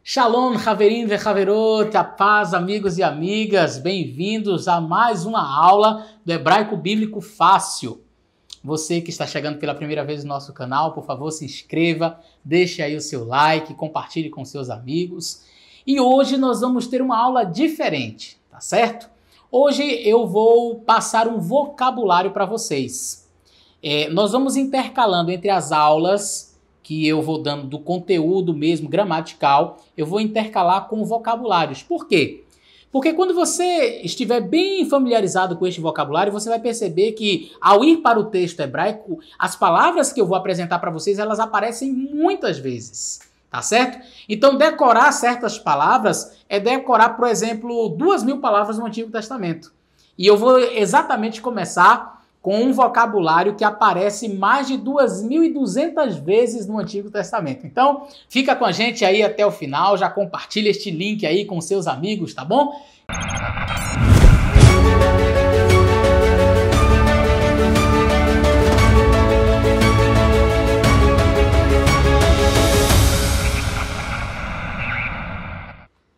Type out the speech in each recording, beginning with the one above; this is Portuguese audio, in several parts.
Shalom, Haverim ve Haverot, a paz, amigos e amigas, bem-vindos a mais uma aula do Hebraico Bíblico Fácil. Você que está chegando pela primeira vez no nosso canal, por favor, se inscreva, deixe aí o seu like, compartilhe com seus amigos. E hoje nós vamos ter uma aula diferente, tá certo? Hoje eu vou passar um vocabulário para vocês. Nós vamos intercalando entre as aulas que eu vou dando do conteúdo mesmo, gramatical, eu vou intercalar com vocabulários. Por quê? Porque quando você estiver bem familiarizado com este vocabulário, você vai perceber que ao ir para o texto hebraico, as palavras que eu vou apresentar para vocês, elas aparecem muitas vezes, tá certo? Então decorar certas palavras é decorar, por exemplo, 2.000 palavras no Antigo Testamento. E eu vou exatamente começar com um vocabulário que aparece mais de 2.200 vezes no Antigo Testamento. Então, fica com a gente aí até o final, já compartilha este link aí com seus amigos, tá bom?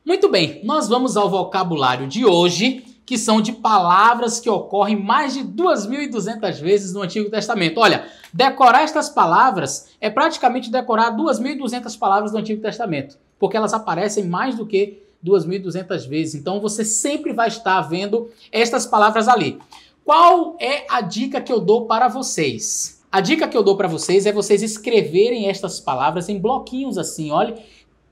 Muito bem, nós vamos ao vocabulário de hoje, que são de palavras que ocorrem mais de 2.200 vezes no Antigo Testamento. Olha, decorar estas palavras é praticamente decorar 2.200 palavras do Antigo Testamento, porque elas aparecem mais do que 2.200 vezes. Então você sempre vai estar vendo estas palavras ali. Qual é a dica que eu dou para vocês? A dica que eu dou para vocês é vocês escreverem estas palavras em bloquinhos assim, olha.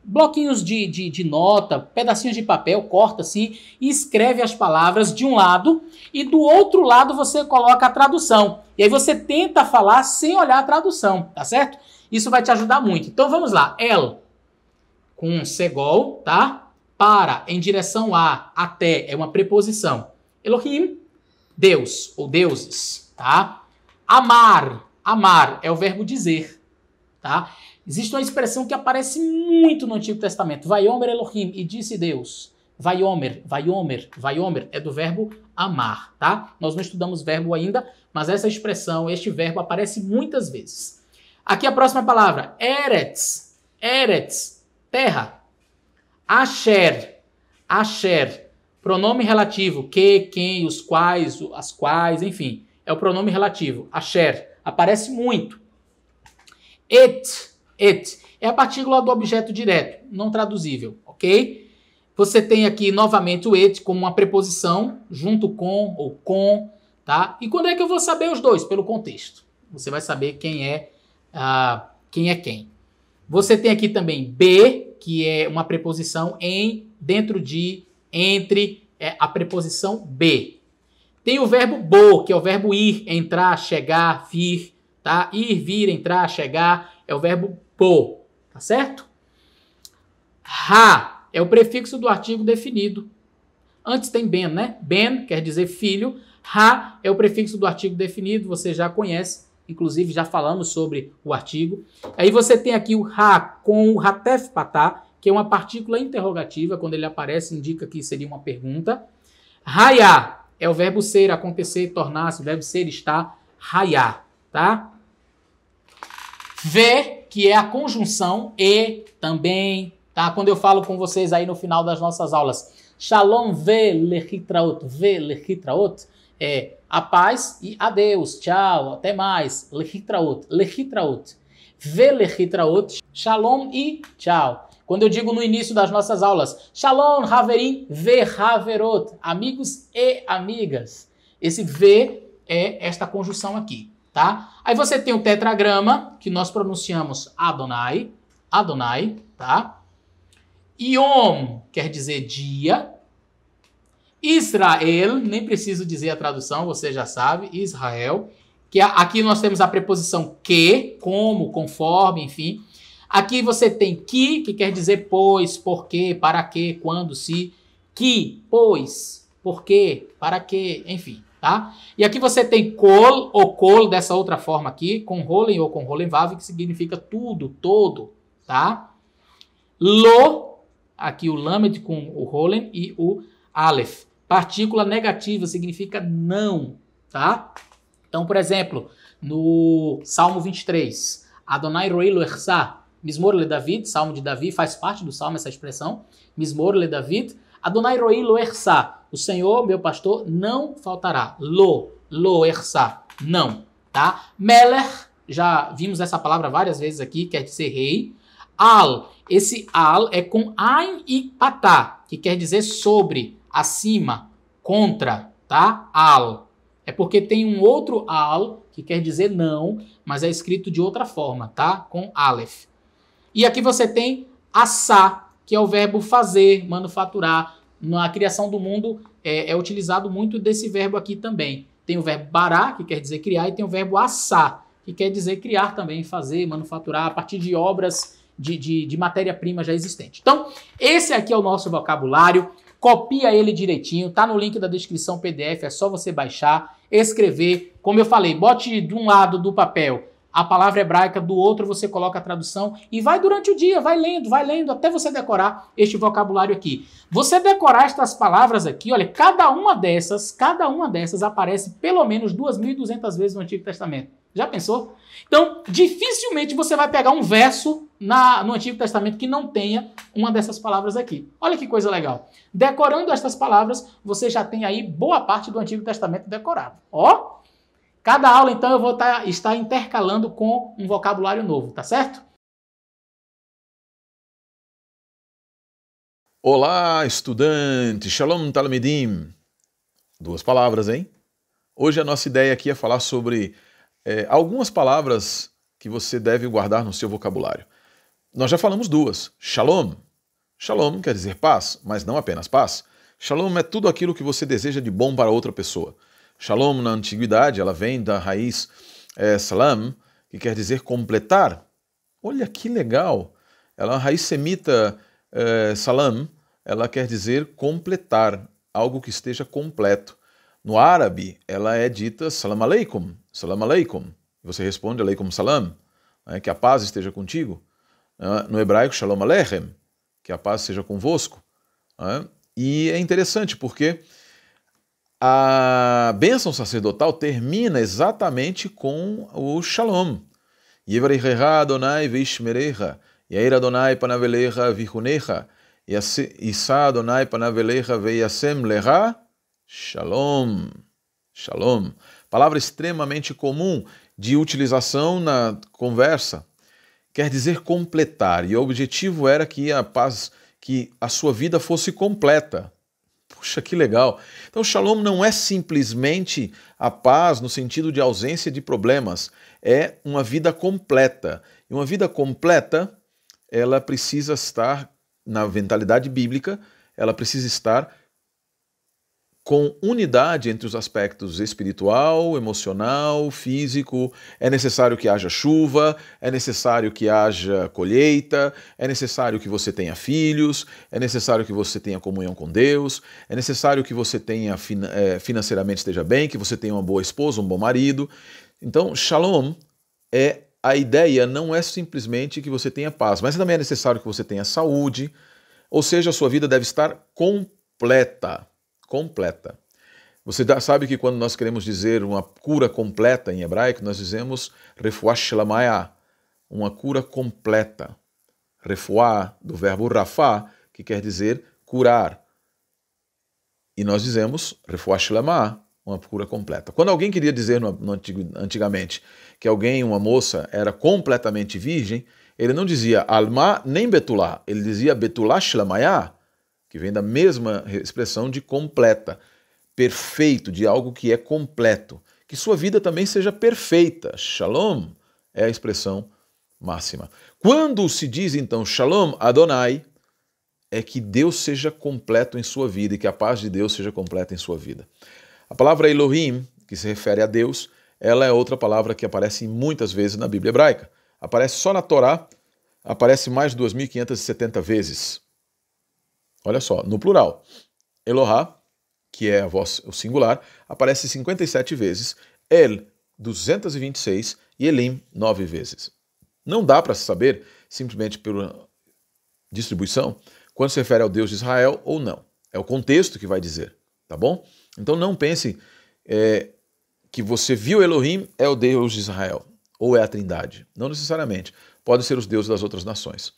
Bloquinhos de nota, pedacinhos de papel, corta assim e escreve as palavras de um lado e do outro lado você coloca a tradução. E aí você tenta falar sem olhar a tradução, tá certo? Isso vai te ajudar muito. Então vamos lá. El, com segol, tá? Para, em direção a, até, é uma preposição. Elohim, Deus ou deuses, tá? Amar, amar é o verbo dizer, tá? Existe uma expressão que aparece muito no Antigo Testamento. Vaiomer Elohim, e disse Deus. Vaiomer, vaiomer, vaiomer é do verbo amar, tá? Nós não estudamos verbo ainda, mas essa expressão, este verbo aparece muitas vezes. Aqui a próxima palavra, Eretz, Eretz, terra. Asher, Asher, pronome relativo, que, quem, os quais, as quais, enfim, é o pronome relativo. Asher, aparece muito. Et é a partícula do objeto direto, não traduzível, ok? Você tem aqui novamente o et como uma preposição, junto com ou com, tá? E quando é que eu vou saber os dois? Pelo contexto. Você vai saber quem é quem. Você tem aqui também be, que é uma preposição em, dentro de, entre, é a preposição be. Tem o verbo bo, que é o verbo ir, entrar, chegar, vir, tá? Ir, vir, entrar, chegar, é o verbo bo, tá certo? Ha é o prefixo do artigo definido. Antes tem ben, né? Ben quer dizer filho. Ha é o prefixo do artigo definido, você já conhece, inclusive já falamos sobre o artigo. Aí você tem aqui o ha com o hatef patá, que é uma partícula interrogativa, quando ele aparece indica que seria uma pergunta. Haya é o verbo ser, acontecer, tornar-se, o verbo ser, estar, haya, tá? Ve, que é a conjunção e também, tá? Quando eu falo com vocês aí no final das nossas aulas, Shalom ve lechitraot, é a paz e adeus, tchau, até mais, lechitraot, ve lechitraot, shalom e tchau. Quando eu digo no início das nossas aulas, Shalom, Haverim, ve Haverot, amigos e amigas, esse ve é esta conjunção aqui. Tá? Aí você tem o tetragrama, que nós pronunciamos Adonai, Adonai, tá? Yom quer dizer dia. Israel, nem preciso dizer a tradução, você já sabe, Israel. Que aqui nós temos a preposição que, como, conforme, enfim. Aqui você tem que quer dizer pois, porquê, para quê, quando, se. Que, pois, porquê, para quê, enfim. Tá? E aqui você tem kol ou kol dessa outra forma aqui, com rolen ou com rolen vav, que significa tudo, todo, tá? Lo, aqui o lamed com o rolen e o aleph. Partícula negativa significa não, tá? Então, por exemplo, no Salmo 23, Adonai roei lo ersá, Mismor le David, Salmo de Davi, faz parte do Salmo essa expressão. Mismor le David. Adonai roi lo ersá. O Senhor, meu pastor, não faltará. Lo ersá. Não, tá? Meler, já vimos essa palavra várias vezes aqui, quer dizer rei. Al, esse al é com ain e patá, que quer dizer sobre, acima, contra, tá? Al. É porque tem um outro al, que quer dizer não, mas é escrito de outra forma, tá? Com aleph. E aqui você tem assá, que é o verbo fazer, manufaturar. Na criação do mundo é utilizado muito desse verbo aqui também. Tem o verbo bará, que quer dizer criar, e tem o verbo assá, que quer dizer criar também, fazer, manufaturar, a partir de obras de matéria-prima já existente. Então, esse aqui é o nosso vocabulário. Copia ele direitinho, tá no link da descrição PDF, é só você baixar, escrever. Como eu falei, bote de um lado do papel a palavra hebraica, do outro você coloca a tradução e vai durante o dia, vai lendo, até você decorar este vocabulário aqui. Você decorar estas palavras aqui, olha, cada uma dessas aparece pelo menos 2.200 vezes no Antigo Testamento. Já pensou? Então, dificilmente você vai pegar um verso no Antigo Testamento que não tenha uma dessas palavras aqui. Olha que coisa legal. Decorando estas palavras, você já tem aí boa parte do Antigo Testamento decorado. Ó! Cada aula, então, eu vou estar intercalando com um vocabulário novo, tá certo? Olá, estudante! Shalom Talmidim! 2 palavras, hein? Hoje a nossa ideia aqui é falar sobre algumas palavras que você deve guardar no seu vocabulário. Nós já falamos 2. Shalom. Shalom quer dizer paz, mas não apenas paz. Shalom é tudo aquilo que você deseja de bom para outra pessoa. Shalom, na antiguidade, ela vem da raiz salam, que quer dizer completar. Olha que legal! Ela é uma raiz semita salam, ela quer dizer completar, algo que esteja completo. No árabe, ela é dita salam aleikum, salam aleikum. Você responde aleikum salam, que a paz esteja contigo. No hebraico, shalom aleichem, que a paz seja convosco. E é interessante porque a bênção sacerdotal termina exatamente com o shalom. Yevarichecha Adonai veishmerecha, Yair Adonai panavelecha vichunecha, Yisa Adonai panavelecha veyasem lecha, shalom. Shalom. Palavra extremamente comum de utilização na conversa. Quer dizer completar, e o objetivo era que a paz, que a sua vida fosse completa. Puxa, que legal! Então, shalom não é simplesmente a paz no sentido de ausência de problemas, é uma vida completa. E uma vida completa, ela precisa estar, na mentalidade bíblica, ela precisa estar com unidade entre os aspectos espiritual, emocional, físico. É necessário que haja chuva, é necessário que haja colheita, é necessário que você tenha filhos, é necessário que você tenha comunhão com Deus, é necessário que você tenha financeiramente esteja bem, que você tenha uma boa esposa, um bom marido. Então, shalom a ideia não é simplesmente que você tenha paz, mas também é necessário que você tenha saúde, ou seja, a sua vida deve estar completa. Completa. Você sabe que quando nós queremos dizer uma cura completa em hebraico, nós dizemos refuah shelamaya, uma cura completa. Refuah, do verbo rafá, que quer dizer curar. E nós dizemos refuah shelamah, uma cura completa. Quando alguém queria dizer antigamente que alguém, uma moça, era completamente virgem, ele não dizia alma nem betulá, ele dizia betulá shelamaya, que vem da mesma expressão de completa, perfeito, de algo que é completo. Que sua vida também seja perfeita. Shalom é a expressão máxima. Quando se diz, então, Shalom Adonai, é que Deus seja completo em sua vida e que a paz de Deus seja completa em sua vida. A palavra Elohim, que se refere a Deus, ela é outra palavra que aparece muitas vezes na Bíblia hebraica. Aparece só na Torá, aparece mais de 2.570 vezes. Olha só, no plural, Elohá, que é a voz, o singular, aparece 57 vezes, El, 226 e Elim, 9 vezes. Não dá para saber, simplesmente pela distribuição, quando se refere ao Deus de Israel ou não. É o contexto que vai dizer, tá bom? Então não pense que você viu Elohim é o Deus de Israel, ou é a Trindade. Não necessariamente. podem ser os deuses das outras nações.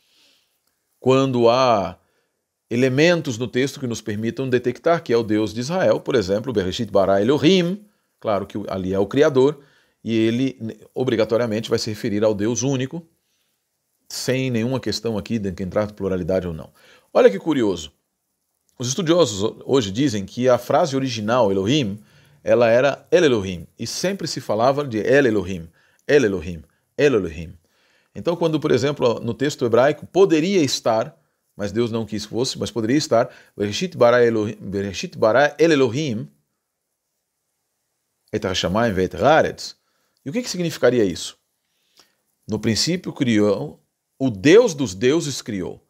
Quando há elementos no texto que nos permitam detectar que é o Deus de Israel, por exemplo, Bereshit bara Elohim, claro que ali é o Criador, e ele obrigatoriamente vai se referir ao Deus único, sem nenhuma questão aqui de entrar pluralidade ou não. Olha que curioso. Os estudiosos hoje dizem que a frase original, Elohim, ela era El Elohim, e sempre se falava de El Elohim, El Elohim, El Elohim. Então, quando, por exemplo, no texto hebraico poderia estar, mas Deus não quis que fosse, mas poderia estar, Bereshit bara El Elohim, et hashamayim ve'et haaretz. E o que significaria isso? No princípio criou, o Deus dos deuses criou.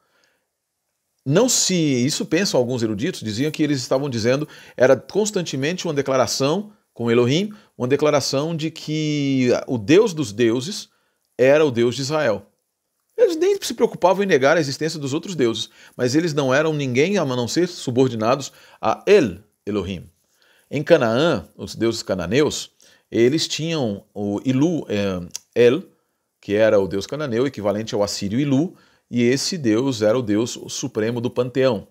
Não se, isso pensam alguns eruditos, diziam que eles estavam dizendo, era constantemente uma declaração com Elohim, uma declaração de que o Deus dos deuses era o Deus de Israel. Eles nem se preocupavam em negar a existência dos outros deuses, mas eles não eram ninguém a não ser subordinados a El Elohim. Em Canaã, os deuses cananeus, eles tinham o Ilu, El, que era o deus cananeu, equivalente ao assírio Ilu, e esse deus era o deus supremo do panteão.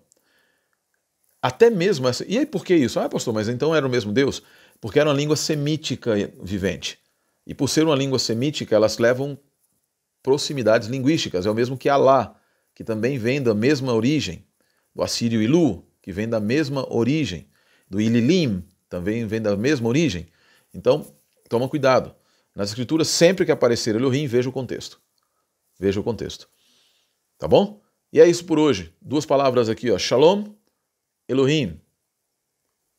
Até mesmo essa... E aí por que isso? Ah, pastor, mas então era o mesmo Deus? Porque era uma língua semítica vivente. E por ser uma língua semítica, elas levam proximidades linguísticas. É o mesmo que Alá, que também vem da mesma origem. Do assírio Ilu, que vem da mesma origem. Do Ililim, também vem da mesma origem. Então, toma cuidado. Nas escrituras, sempre que aparecer Elohim, veja o contexto. Veja o contexto. Tá bom? E é isso por hoje. Duas palavras aqui, ó. Shalom, Elohim.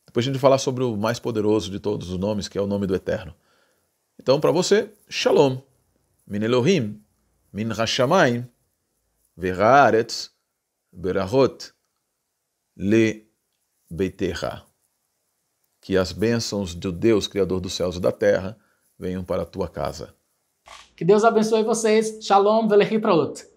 Depois a gente vai falar sobre o mais poderoso de todos os nomes, que é o nome do Eterno. Então, para você, Shalom. Min Elohim, min hashamayim, ve'haaretz, berachot, le beitecha. Que as bênçãos do Deus, Criador dos céus e da terra, venham para a tua casa. Que Deus abençoe vocês. Shalom, velehitraot.